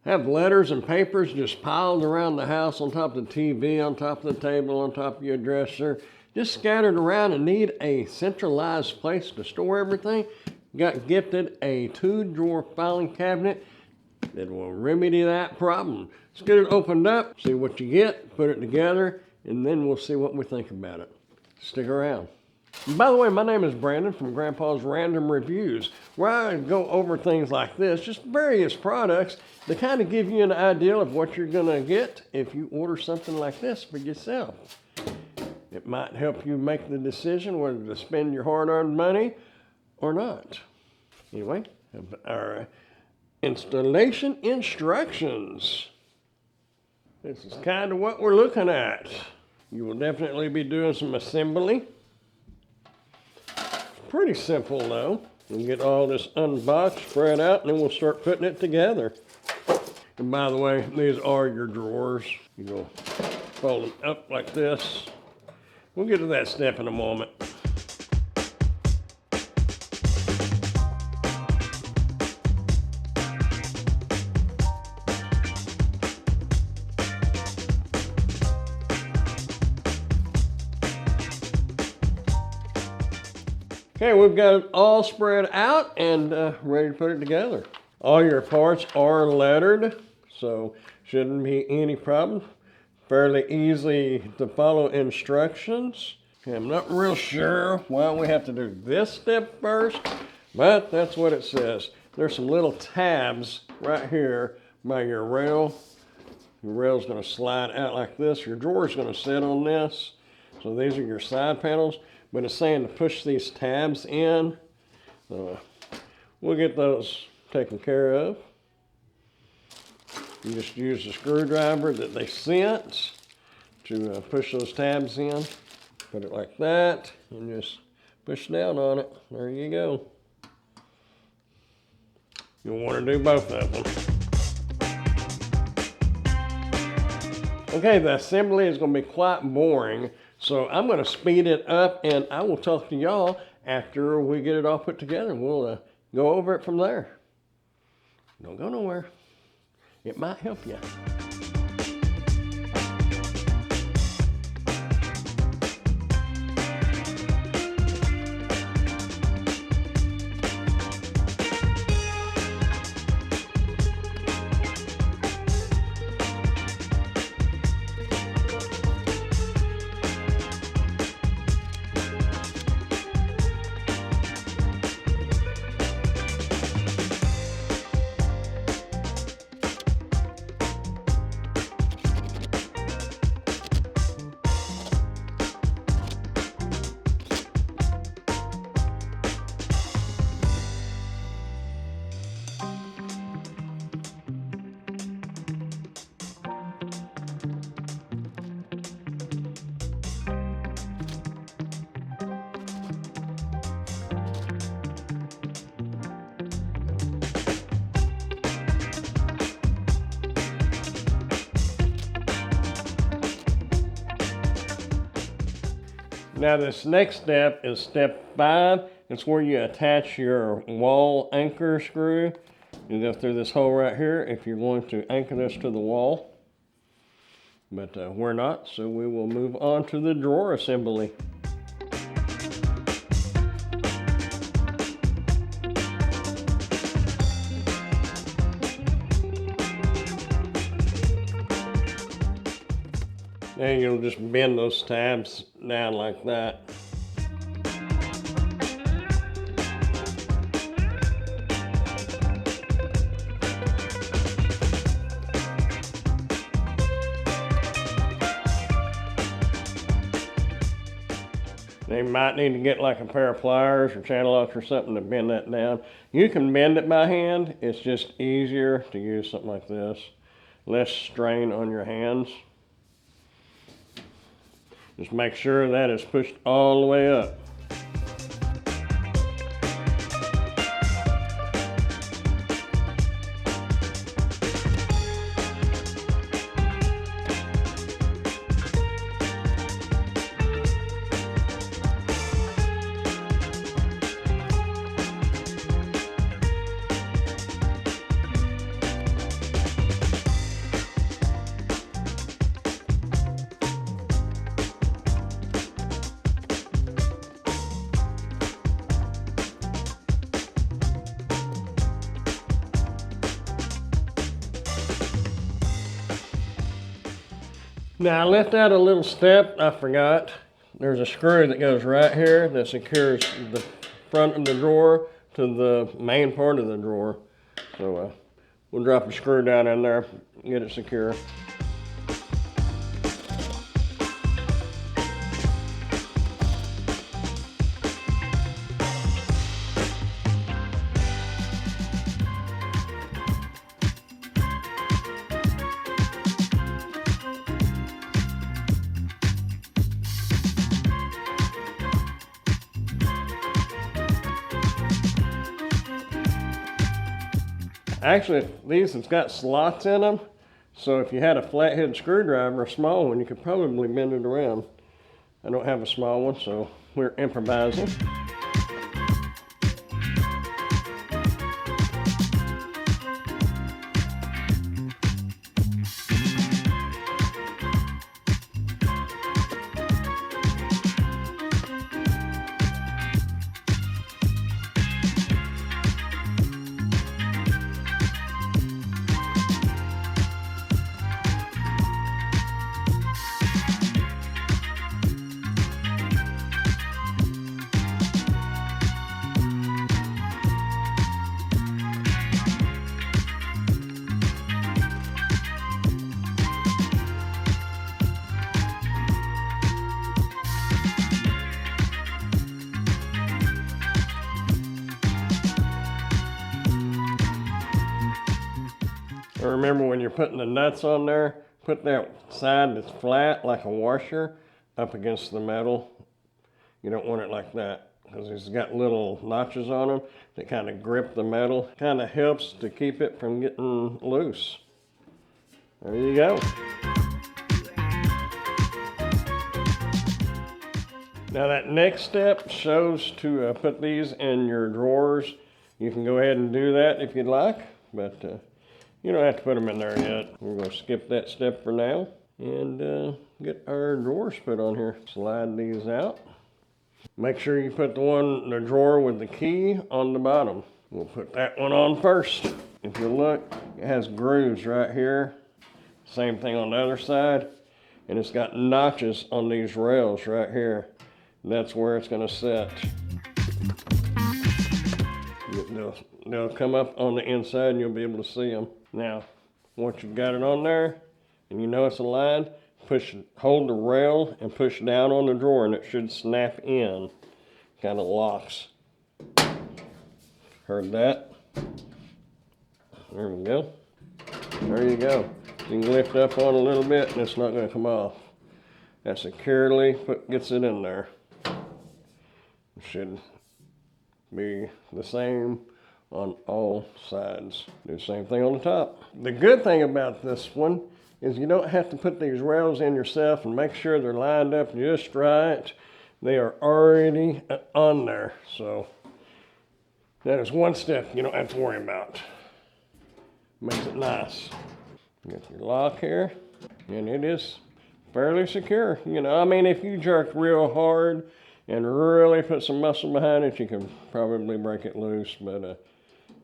Have letters and papers just piled around the house, on top of the TV, on top of the table, on top of your dresser, just scattered around, and need a centralized place to store everything? Got gifted a 2-drawer filing cabinet that will remedy that problem. Let's get it opened up, see what you get, put it together, and then we'll see what we think about it. Stick around. And by the way, my name is Brandon from Grandpa's Random Reviews, where I go over things like this, just various products to kind of give you an idea of what you're going to get if you order something like this for yourself. It might help you make the decision whether to spend your hard-earned money or not. Anyway, our installation instructions. This is kind of what we're looking at. You will definitely be doing some assembly. Pretty simple though. We'll get all this unboxed, spread out, and then we'll start putting it together. And by the way, these are your drawers. You go fold them up like this. We'll get to that step in a moment. Okay, we've got it all spread out and ready to put it together. All your parts are lettered, so shouldn't be any problem. Fairly easy to follow instructions. Okay, I'm not real sure why we have to do this step first, but that's what it says. There's some little tabs right here by your rail. Your rail's gonna slide out like this. Your drawer's gonna sit on this. So these are your side panels. But it's saying to push these tabs in. So we'll get those taken care of. You just use the screwdriver that they sent to push those tabs in. Put it like that and just push down on it. There you go. You'll want to do both of them. Okay, the assembly is going to be quite boring. So I'm going to speed it up, and I will talk to y'all after we get it all put together. We'll go over it from there. Don't go nowhere. It might help you. Now this next step is step 5. It's where you attach your wall anchor screw. You go through this hole right here if you're going to anchor this to the wall. But we're not, so we will move on to the drawer assembly. Then you'll just bend those tabs down like that. You might need to get like a pair of pliers or channel locks or something to bend that down. You can bend it by hand. It's just easier to use something like this. Less strain on your hands. Just make sure that is pushed all the way up. Now I left out a little step, I forgot. There's a screw that goes right here that secures the front of the drawer to the main part of the drawer. So we'll drop a screw down in there, get it secure. Actually, these have got slots in them, so if you had a flathead screwdriver, a small one, you could probably bend it around. I don't have a small one, so we're improvising. Remember, when you're putting the nuts on there, put that side that's flat like a washer up against the metal. You don't want it like that because it's got little notches on them that kind of grip the metal. Kind of helps to keep it from getting loose. There you go. Now that next step shows to put these in your drawers. You can go ahead and do that if you'd like, but you don't have to put them in there yet. We're going to skip that step for now and get our drawers put on here. Slide these out. Make sure you put the drawer with the key on the bottom. We'll put that one on first. If you look, it has grooves right here. Same thing on the other side. And it's got notches on these rails right here. That's where it's going to sit. They'll come up on the inside and you'll be able to see them. Now, once you've got it on there and you know it's aligned, hold the rail and push down on the drawer and it should snap in. Kind of locks. Heard that? There we go. There you go. You can lift up on a little bit and it's not going to come off. That securely gets it in there. It should be the same on all sides. Do the same thing on the top. The good thing about this one is you don't have to put these rails in yourself and make sure they're lined up just right. They are already on there. So that is one step you don't have to worry about. Makes it nice. Get your lock here, and it is fairly secure. You know, I mean, if you jerk real hard and really put some muscle behind it, you can probably break it loose, but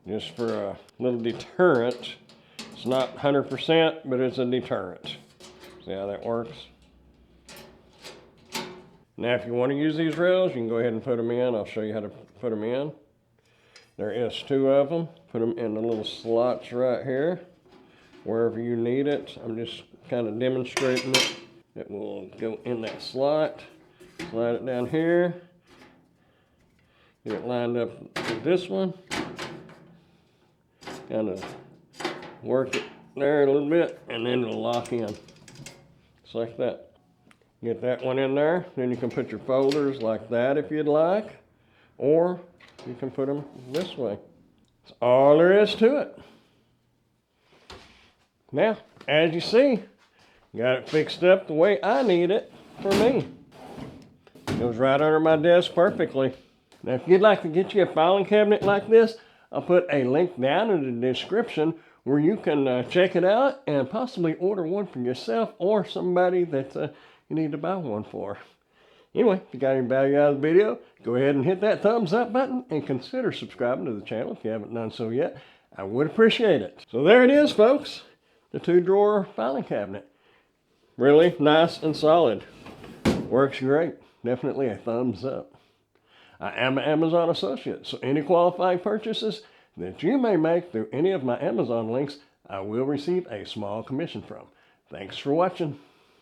just for a little deterrent, it's not 100%, but it's a deterrent. See how that works? Now, if you want to use these rails, you can go ahead and put them in. I'll show you how to put them in. There is 2 of them. Put them in the little slots right here, wherever you need it. I'm just kind of demonstrating it. It will go in that slot. Slide it down here. Get it lined up with this one. Kind of work it there a little bit, and then it'll lock in. Just like that. Get that one in there. Then you can put your folders like that if you'd like. Or you can put them this way. That's all there is to it. Now, as you see, got it fixed up the way I need it for me. It goes right under my desk perfectly. Now, if you'd like to get you a filing cabinet like this, I'll put a link down in the description where you can check it out and possibly order one for yourself or somebody that you need to buy one for. Anyway, if you got any value out of the video, go ahead and hit that thumbs up button and consider subscribing to the channel if you haven't done so yet. I would appreciate it. So there it is, folks. The 2-drawer filing cabinet. Really nice and solid. Works great. Definitely a thumbs up. I am an Amazon associate, so any qualifying purchases that you may make through any of my Amazon links, I will receive a small commission from. Thanks for watching.